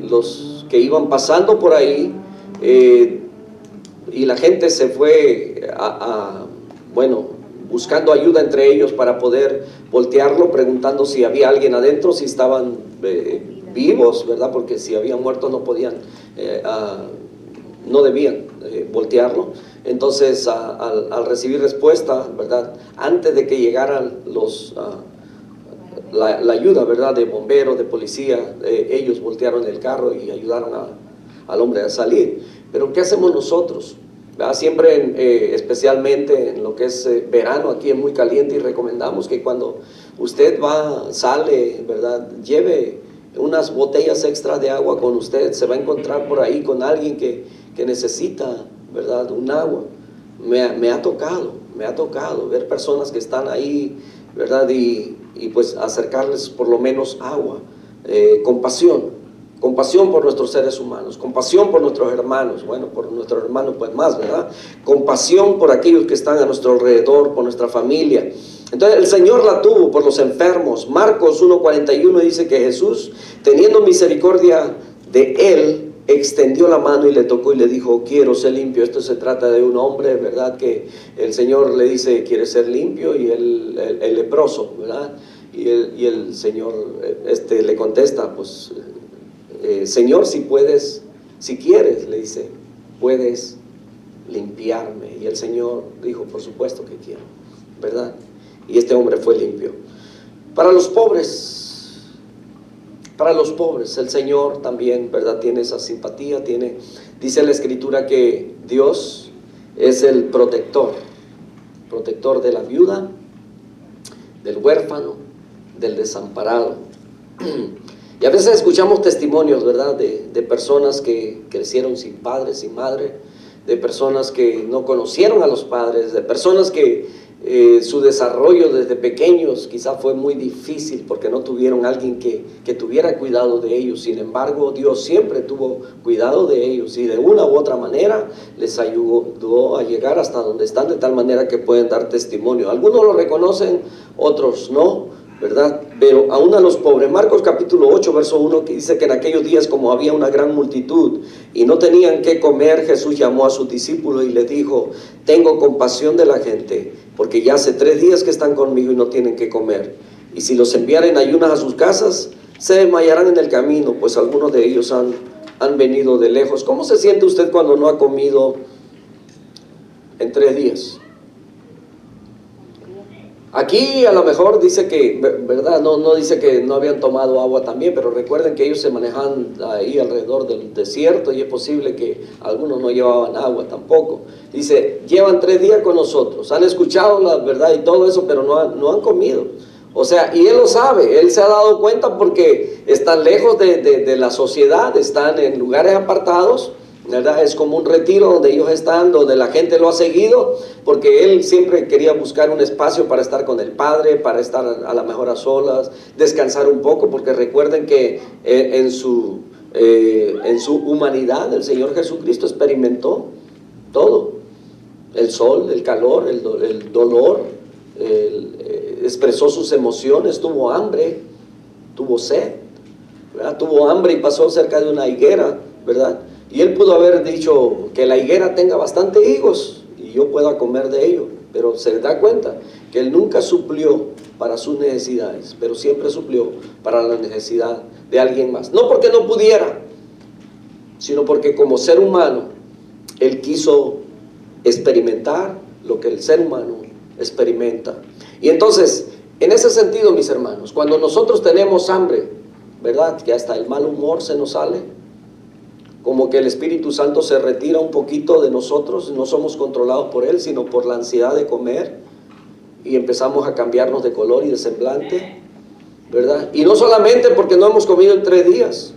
los que iban pasando por ahí, y la gente se fue buscando ayuda entre ellos para poder voltearlo, preguntando si había alguien adentro, si estaban vivos, ¿verdad?, porque si habían muerto no podían, no debían voltearlo. Entonces al recibir respuesta, ¿verdad?, antes de que llegaran la ayuda, ¿verdad?, de bomberos, de policía, ellos voltearon el carro y ayudaron al hombre a salir. Pero ¿qué hacemos nosotros? ¿Verdad? Siempre, especialmente en lo que es verano, aquí es muy caliente, y recomendamos que cuando usted sale, ¿verdad?, lleve unas botellas extra de agua con usted. Se va a encontrar por ahí con alguien que necesita, ¿verdad?, un agua. Me ha tocado ver personas que están ahí, ¿verdad?, y pues acercarles por lo menos agua. Compasión por nuestros seres humanos, compasión por nuestros hermanos, bueno, por nuestros hermanos pues más, ¿verdad? Compasión por aquellos que están a nuestro alrededor, por nuestra familia. Entonces el Señor la tuvo por los enfermos. Marcos 1:41 dice que Jesús, teniendo misericordia de él, extendió la mano y le tocó y le dijo: quiero ser limpio. Esto se trata de un hombre, ¿verdad? Que el Señor le dice: ¿quiere ser limpio? Y el leproso, ¿verdad? Y el Señor le contesta: pues Señor, si puedes, si quieres, le dice, puedes limpiarme. Y el Señor dijo: por supuesto que quiero, ¿verdad? Y este hombre fue limpio. Para los pobres, el Señor también, ¿verdad?, tiene esa simpatía. Dice la Escritura que Dios es el protector de la viuda, del huérfano, del desamparado. Y a veces escuchamos testimonios, ¿verdad?, de personas que crecieron sin padre, sin madre, de personas que no conocieron a los padres, de personas que su desarrollo desde pequeños quizá fue muy difícil porque no tuvieron alguien que tuviera cuidado de ellos. Sin embargo, Dios siempre tuvo cuidado de ellos y de una u otra manera les ayudó a llegar hasta donde están, de tal manera que pueden dar testimonio. Algunos lo reconocen, otros no, ¿verdad? Pero aún a los pobres. Marcos capítulo 8, verso 1, que dice que en aquellos días, como había una gran multitud y no tenían qué comer, Jesús llamó a sus discípulos y les dijo: tengo compasión de la gente, porque ya hace 3 días que están conmigo y no tienen qué comer. Y si los enviaren ayunas a sus casas, se desmayarán en el camino, pues algunos de ellos han venido de lejos. ¿Cómo se siente usted cuando no ha comido en 3 días? Aquí a lo mejor dice que, ¿verdad? No dice que no habían tomado agua también, pero recuerden que ellos se manejaban ahí alrededor del desierto y es posible que algunos no llevaban agua tampoco. Dice: llevan 3 días con nosotros, han escuchado la verdad y todo eso, pero no han comido. O sea, y Él lo sabe, Él se ha dado cuenta porque están lejos de la sociedad, están en lugares apartados, ¿verdad? Es como un retiro donde ellos están, donde la gente lo ha seguido, porque él siempre quería buscar un espacio para estar con el Padre, para estar a lo mejor a solas, descansar un poco, porque recuerden que en su humanidad el Señor Jesucristo experimentó todo: el sol, el calor, el dolor, expresó sus emociones, tuvo hambre, tuvo sed, ¿verdad? Tuvo hambre y pasó cerca de una higuera, ¿verdad? Y él pudo haber dicho: que la higuera tenga bastante higos y yo pueda comer de ello. Pero se da cuenta que él nunca suplió para sus necesidades, pero siempre suplió para la necesidad de alguien más. No porque no pudiera, sino porque como ser humano, él quiso experimentar lo que el ser humano experimenta. Y entonces, en ese sentido, mis hermanos, cuando nosotros tenemos hambre, ¿verdad?, que hasta el mal humor se nos sale, como que el Espíritu Santo se retira un poquito de nosotros, no somos controlados por Él, sino por la ansiedad de comer, y empezamos a cambiarnos de color y de semblante, ¿verdad? Y no solamente porque no hemos comido en 3 días,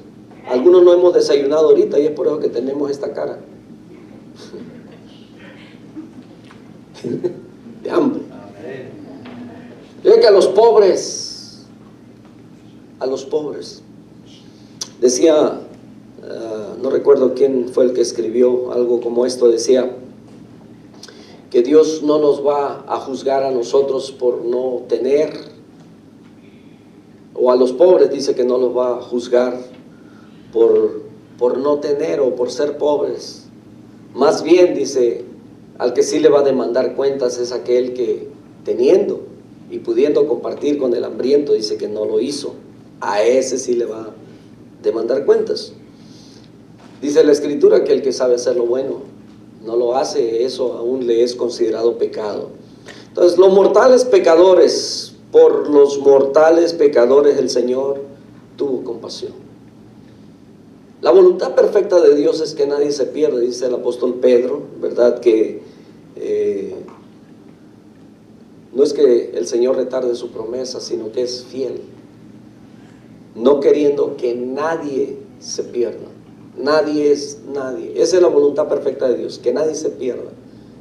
algunos no hemos desayunado ahorita y es por eso que tenemos esta cara de hambre. Yo que a los pobres, decía, no recuerdo quién fue el que escribió algo como esto, decía que Dios no nos va a juzgar a nosotros por no tener, o a los pobres dice que no los va a juzgar por no tener o por ser pobres. Más bien, dice, al que sí le va a demandar cuentas es aquel que, teniendo y pudiendo compartir con el hambriento, dice que no lo hizo. A ese sí le va a demandar cuentas. Dice la Escritura que el que sabe hacer lo bueno no lo hace, eso aún le es considerado pecado. Entonces, los mortales pecadores, por los mortales pecadores el Señor tuvo compasión. La voluntad perfecta de Dios es que nadie se pierda, dice el apóstol Pedro, ¿verdad? Que no es que el Señor retarde su promesa, sino que es fiel, no queriendo que nadie se pierda. Nadie. Esa es la voluntad perfecta de Dios, que nadie se pierda,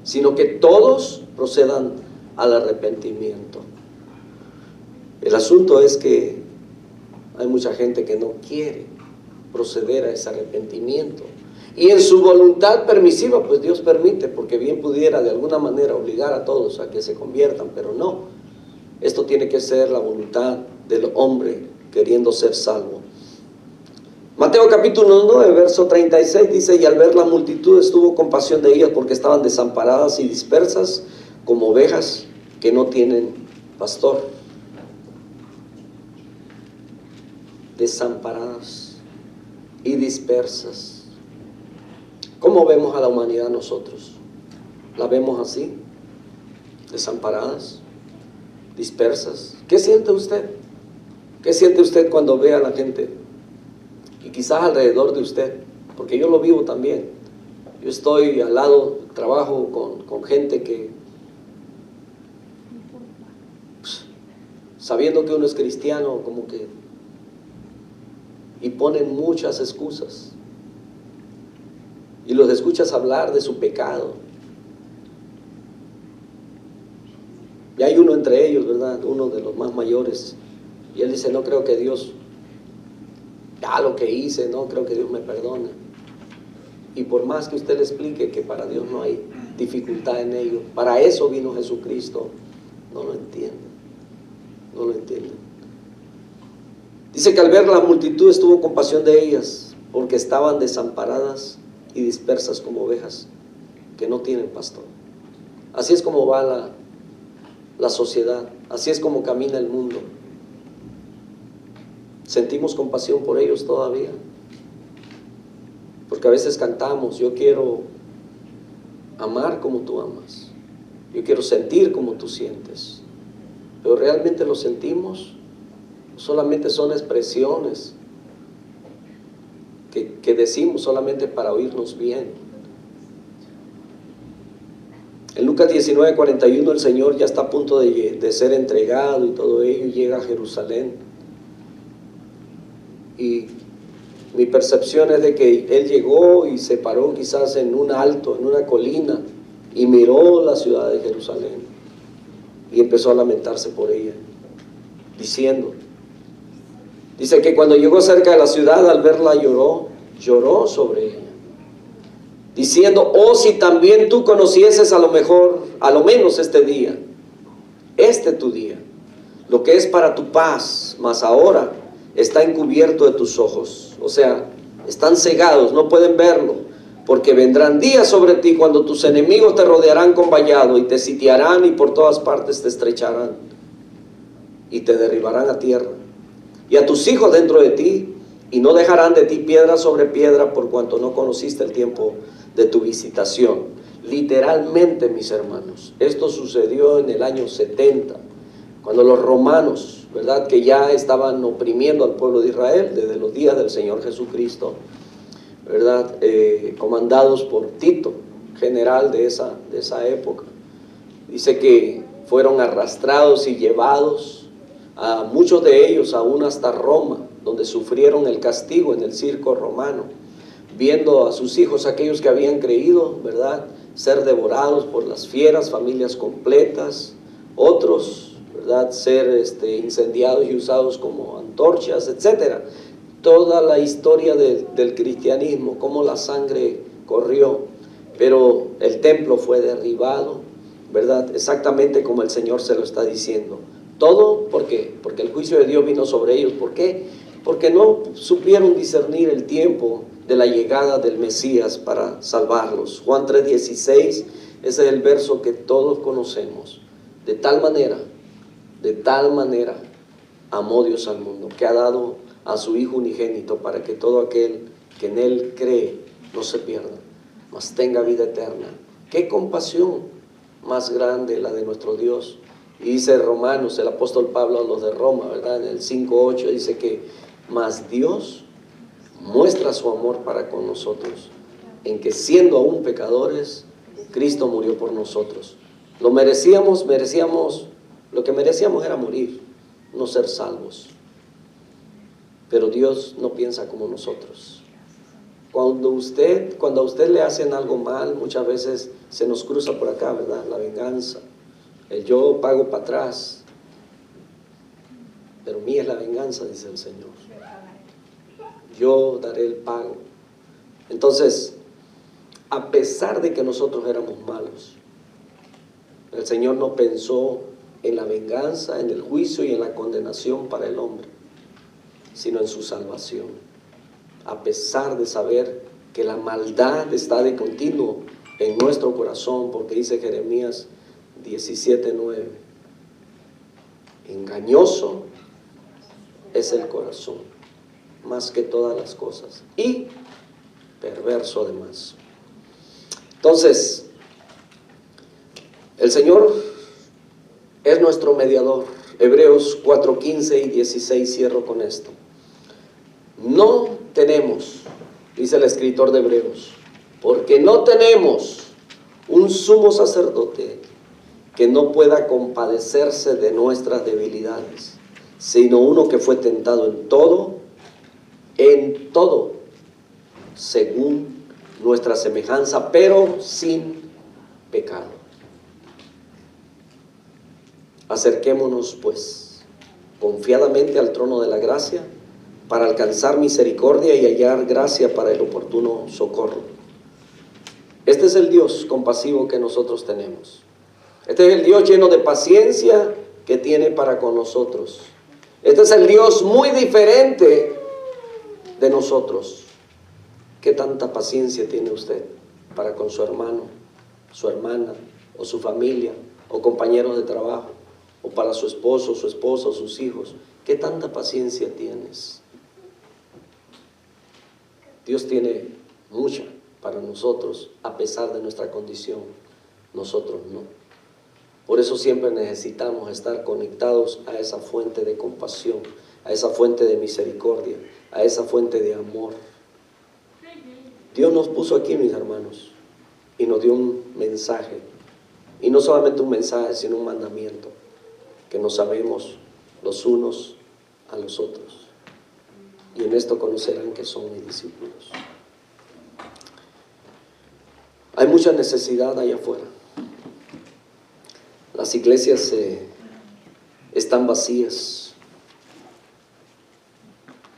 sino que todos procedan al arrepentimiento. El asunto es que hay mucha gente que no quiere proceder a ese arrepentimiento. Y en su voluntad permisiva, pues Dios permite, porque bien pudiera de alguna manera obligar a todos a que se conviertan, pero no. Esto tiene que ser la voluntad del hombre queriendo ser salvo. Mateo capítulo 9, verso 36 dice: y al ver la multitud tuvo compasión de ellas, porque estaban desamparadas y dispersas como ovejas que no tienen pastor. Desamparadas y dispersas. ¿Cómo vemos a la humanidad nosotros? ¿La vemos así? Desamparadas, dispersas. ¿Qué siente usted? ¿Qué siente usted cuando ve a la gente? Y quizás alrededor de usted, porque yo lo vivo también. Yo estoy al lado, trabajo con gente que, sabiendo que uno es cristiano, como que, y ponen muchas excusas. Y los escuchas hablar de su pecado. Y hay uno entre ellos, ¿verdad? Uno de los más mayores. Y él dice: no creo que Dios, ya lo que hice, no creo que Dios me perdone. Y por más que usted le explique que para Dios no hay dificultad en ello, para eso vino Jesucristo, no lo entienden. No lo entienden. Dice que al ver la multitud tuvo compasión de ellas, porque estaban desamparadas y dispersas como ovejas que no tienen pastor. Así es como va la sociedad, así es como camina el mundo. ¿Sentimos compasión por ellos todavía? Porque a veces cantamos: yo quiero amar como tú amas, yo quiero sentir como tú sientes. Pero ¿realmente lo sentimos? Solamente son expresiones que decimos solamente para oírnos bien. En Lucas 19:41 el Señor ya está a punto de ser entregado y todo ello, y llega a Jerusalén. Y mi percepción es de que Él llegó y se paró quizás en un alto, en una colina, y miró la ciudad de Jerusalén y empezó a lamentarse por ella, dice que cuando llegó cerca de la ciudad, al verla lloró sobre ella, diciendo: oh, si también tú conocieses a lo menos este día, tu día, lo que es para tu paz, mas ahora está encubierto de tus ojos. O sea, están cegados, no pueden verlo, porque vendrán días sobre ti cuando tus enemigos te rodearán con vallado y te sitiarán y por todas partes te estrecharán y te derribarán a tierra, y a tus hijos dentro de ti, y no dejarán de ti piedra sobre piedra, por cuanto no conociste el tiempo de tu visitación. Literalmente, mis hermanos, esto sucedió en el año 70, cuando los romanos, ¿verdad?, que ya estaban oprimiendo al pueblo de Israel desde los días del Señor Jesucristo, ¿verdad?, comandados por Tito, general de esa época. Dice que fueron arrastrados y llevados, a muchos de ellos aún hasta Roma, donde sufrieron el castigo en el circo romano, viendo a sus hijos, aquellos que habían creído, ¿verdad?, ser devorados por las fieras, familias completas, otros, ¿verdad?, ser incendiados y usados como antorchas, etcétera. Toda la historia del cristianismo, cómo la sangre corrió, pero el templo fue derribado, ¿verdad?, exactamente como el Señor se lo está diciendo. Todo, ¿por qué? Porque el juicio de Dios vino sobre ellos. ¿Por qué? Porque no supieron discernir el tiempo de la llegada del Mesías para salvarlos. Juan 3:16, ese es el verso que todos conocemos. De tal manera amó Dios al mundo, que ha dado a su Hijo unigénito, para que todo aquel que en Él cree no se pierda, mas tenga vida eterna. ¡Qué compasión más grande la de nuestro Dios! Y dice Romanos, el apóstol Pablo a los de Roma, ¿verdad?, en el 5:8, dice que mas Dios muestra su amor para con nosotros, en que siendo aún pecadores, Cristo murió por nosotros. Lo merecíamos, lo que merecíamos era morir, no ser salvos. Pero Dios no piensa como nosotros. Cuando a usted le hacen algo mal, muchas veces se nos cruza por acá, ¿verdad?, la venganza, el yo pago para atrás. Pero mía es la venganza, dice el Señor. Yo daré el pago. Entonces, a pesar de que nosotros éramos malos, el Señor no pensó en la venganza, en el juicio y en la condenación para el hombre, sino en su salvación. A pesar de saber que la maldad está de continuo en nuestro corazón, porque dice Jeremías 17:9, engañoso es el corazón, más que todas las cosas, y perverso además. Entonces, el Señor es nuestro mediador. Hebreos 4:15 y 16, cierro con esto. No tenemos, dice el escritor de Hebreos, porque no tenemos un sumo sacerdote que no pueda compadecerse de nuestras debilidades, sino uno que fue tentado en todo, según nuestra semejanza, pero sin pecado. Acerquémonos pues confiadamente al trono de la gracia para alcanzar misericordia y hallar gracia para el oportuno socorro. Este es el Dios compasivo que nosotros tenemos. Este es el Dios lleno de paciencia que tiene para con nosotros. Este es el Dios muy diferente de nosotros. ¿Qué tanta paciencia tiene usted para con su hermano, su hermana, o su familia, o compañeros de trabajo, o para su esposo, su esposa, o sus hijos? ¿Qué tanta paciencia tienes? Dios tiene mucha para nosotros, a pesar de nuestra condición. Nosotros no. Por eso siempre necesitamos estar conectados a esa fuente de compasión, a esa fuente de misericordia, a esa fuente de amor. Dios nos puso aquí, mis hermanos, y nos dio un mensaje. Y no solamente un mensaje, sino un mandamiento, que nos amemos los unos a los otros. Y en esto conocerán que son mis discípulos. Hay mucha necesidad allá afuera. Las iglesias están vacías.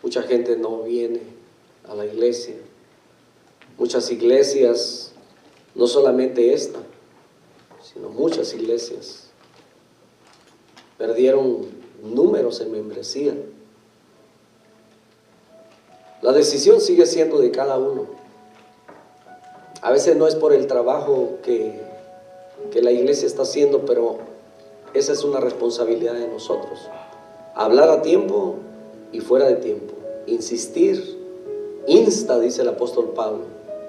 Mucha gente no viene a la iglesia. Muchas iglesias, no solamente esta, sino muchas iglesias, perdieron números en membresía. La decisión sigue siendo de cada uno. A veces no es por el trabajo que la iglesia está haciendo, pero esa es una responsabilidad de nosotros. Hablar a tiempo y fuera de tiempo. Insistir, insta, dice el apóstol Pablo,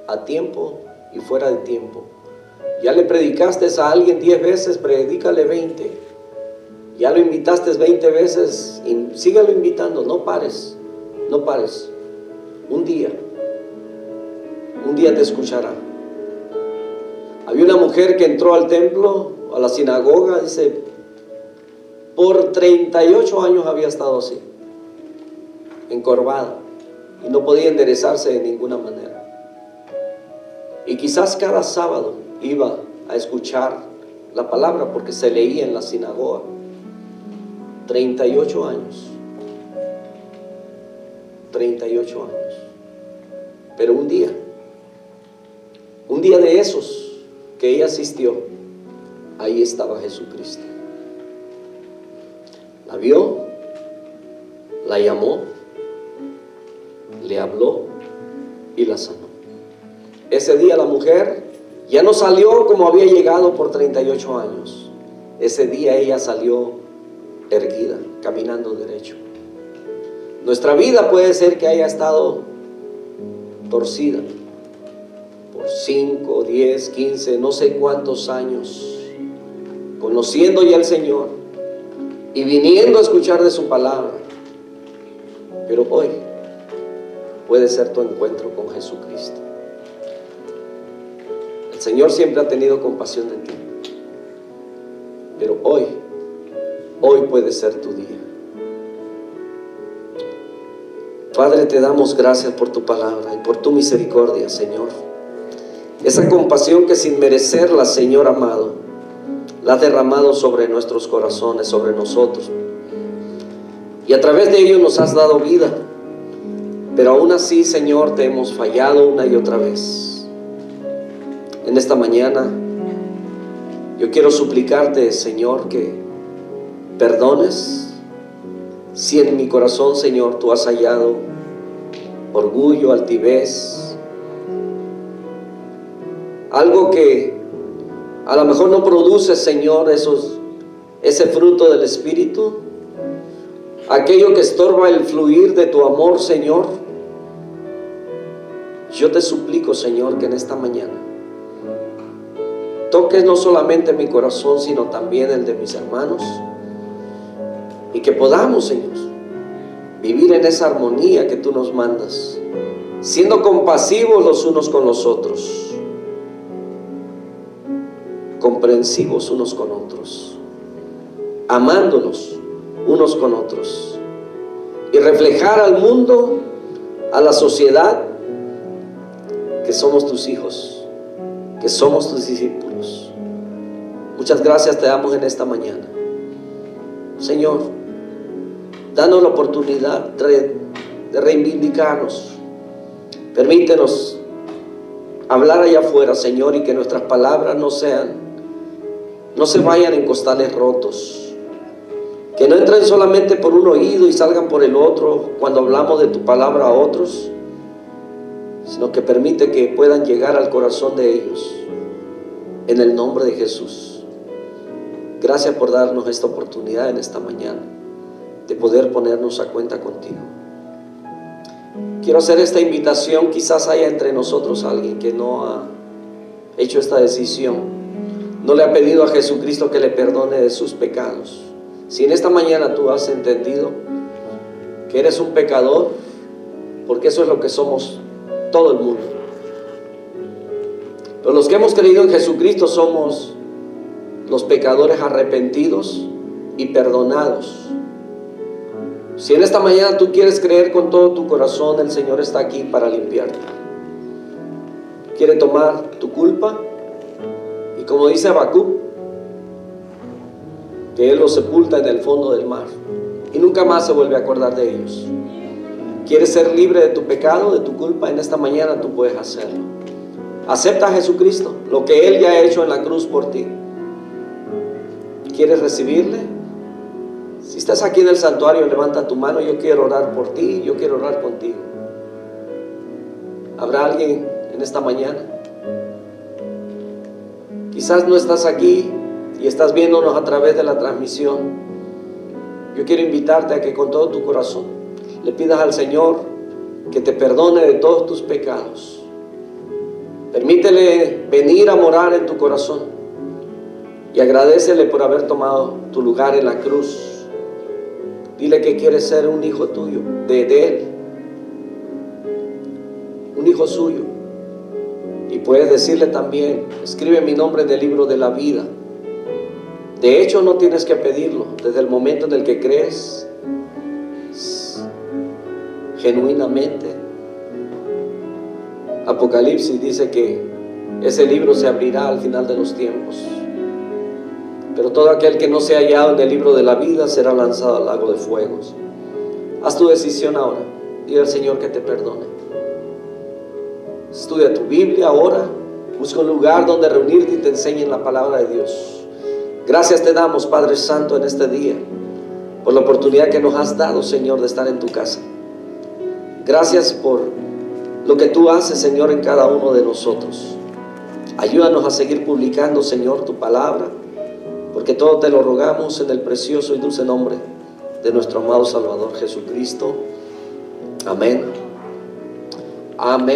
a tiempo y fuera de tiempo. Ya le predicaste a alguien 10 veces, predícale 20. Ya lo invitaste 20 veces, sígalo invitando, no pares, no pares. Un día te escuchará. Había una mujer que entró al templo, a la sinagoga, dice, por 38 años había estado así, encorvada, y no podía enderezarse de ninguna manera. Y quizás cada sábado iba a escuchar la palabra porque se leía en la sinagoga. 38 años. 38 años. Pero un día de esos que ella asistió, ahí estaba Jesucristo. La vio, la llamó, le habló y la sanó. Ese día la mujer ya no salió como había llegado por 38 años. Ese día ella salió erguida, caminando derecho. Nuestra vida puede ser que haya estado torcida por 5, 10, 15, no sé cuántos años, conociendo ya al Señor y viniendo a escuchar de su palabra. Pero hoy puede ser tu encuentro con Jesucristo. El Señor siempre ha tenido compasión de ti, pero hoy puede ser tu día. Padre, te damos gracias por tu palabra y por tu misericordia, Señor. Esa compasión que sin merecerla, Señor amado, la has derramado sobre nuestros corazones, sobre nosotros. Y a través de ello nos has dado vida. Pero aún así, Señor, te hemos fallado una y otra vez. En esta mañana, yo quiero suplicarte, Señor, que perdones. Si en mi corazón, Señor, tú has hallado orgullo, altivez, algo que a lo mejor no produce, Señor, ese fruto del Espíritu, aquello que estorba el fluir de tu amor, Señor, yo te suplico, Señor, que en esta mañana toques no solamente mi corazón, sino también el de mis hermanos, y que podamos, Señor, vivir en esa armonía que tú nos mandas, siendo compasivos los unos con los otros, comprensivos unos con otros, amándonos unos con otros, y reflejar al mundo, a la sociedad, que somos tus hijos, que somos tus discípulos. Muchas gracias te damos en esta mañana, Señor. Danos la oportunidad de reivindicarnos. Permítenos hablar allá afuera, Señor, y que nuestras palabras no se vayan en costales rotos, que no entren solamente por un oído y salgan por el otro cuando hablamos de tu palabra a otros, sino que permite que puedan llegar al corazón de ellos, en el nombre de Jesús. Gracias por darnos esta oportunidad en esta mañana de poder ponernos a cuenta contigo. Quiero hacer esta invitación. Quizás haya entre nosotros alguien que no ha hecho esta decisión, no le ha pedido a Jesucristo que le perdone de sus pecados. Si en esta mañana tú has entendido que eres un pecador, porque eso es lo que somos todo el mundo, pero los que hemos creído en Jesucristo somos los pecadores arrepentidos y perdonados. Si en esta mañana tú quieres creer con todo tu corazón, el Señor está aquí para limpiarte. Quiere tomar tu culpa, y como dice Habacuc, que Él los sepulta en el fondo del mar y nunca más se vuelve a acordar de ellos. ¿Quieres ser libre de tu pecado, de tu culpa? En esta mañana tú puedes hacerlo. Acepta a Jesucristo, lo que Él ya ha hecho en la cruz por ti. ¿Quieres recibirle? Si estás aquí en el santuario, levanta tu mano. Yo quiero orar por ti, yo quiero orar contigo. ¿Habrá alguien en esta mañana? Quizás no estás aquí y estás viéndonos a través de la transmisión. Yo quiero invitarte a que con todo tu corazón le pidas al Señor que te perdone de todos tus pecados. Permítele venir a morar en tu corazón y agradécele por haber tomado tu lugar en la cruz. Dile que quieres ser un hijo tuyo, de Él, un hijo suyo. Y puedes decirle también: escribe mi nombre en el libro de la vida. De hecho, no tienes que pedirlo. Desde el momento en el que crees genuinamente, Apocalipsis dice que ese libro se abrirá al final de los tiempos. Pero todo aquel que no sea hallado en el libro de la vida será lanzado al lago de fuegos. Haz tu decisión ahora. Dile al Señor que te perdone. Estudia tu Biblia ahora. Busca un lugar donde reunirte y te enseñen la palabra de Dios. Gracias te damos, Padre Santo, en este día, por la oportunidad que nos has dado, Señor, de estar en tu casa. Gracias por lo que tú haces, Señor, en cada uno de nosotros. Ayúdanos a seguir publicando, Señor, tu palabra, porque todo te lo rogamos en el precioso y dulce nombre de nuestro amado Salvador Jesucristo. Amén. Amén.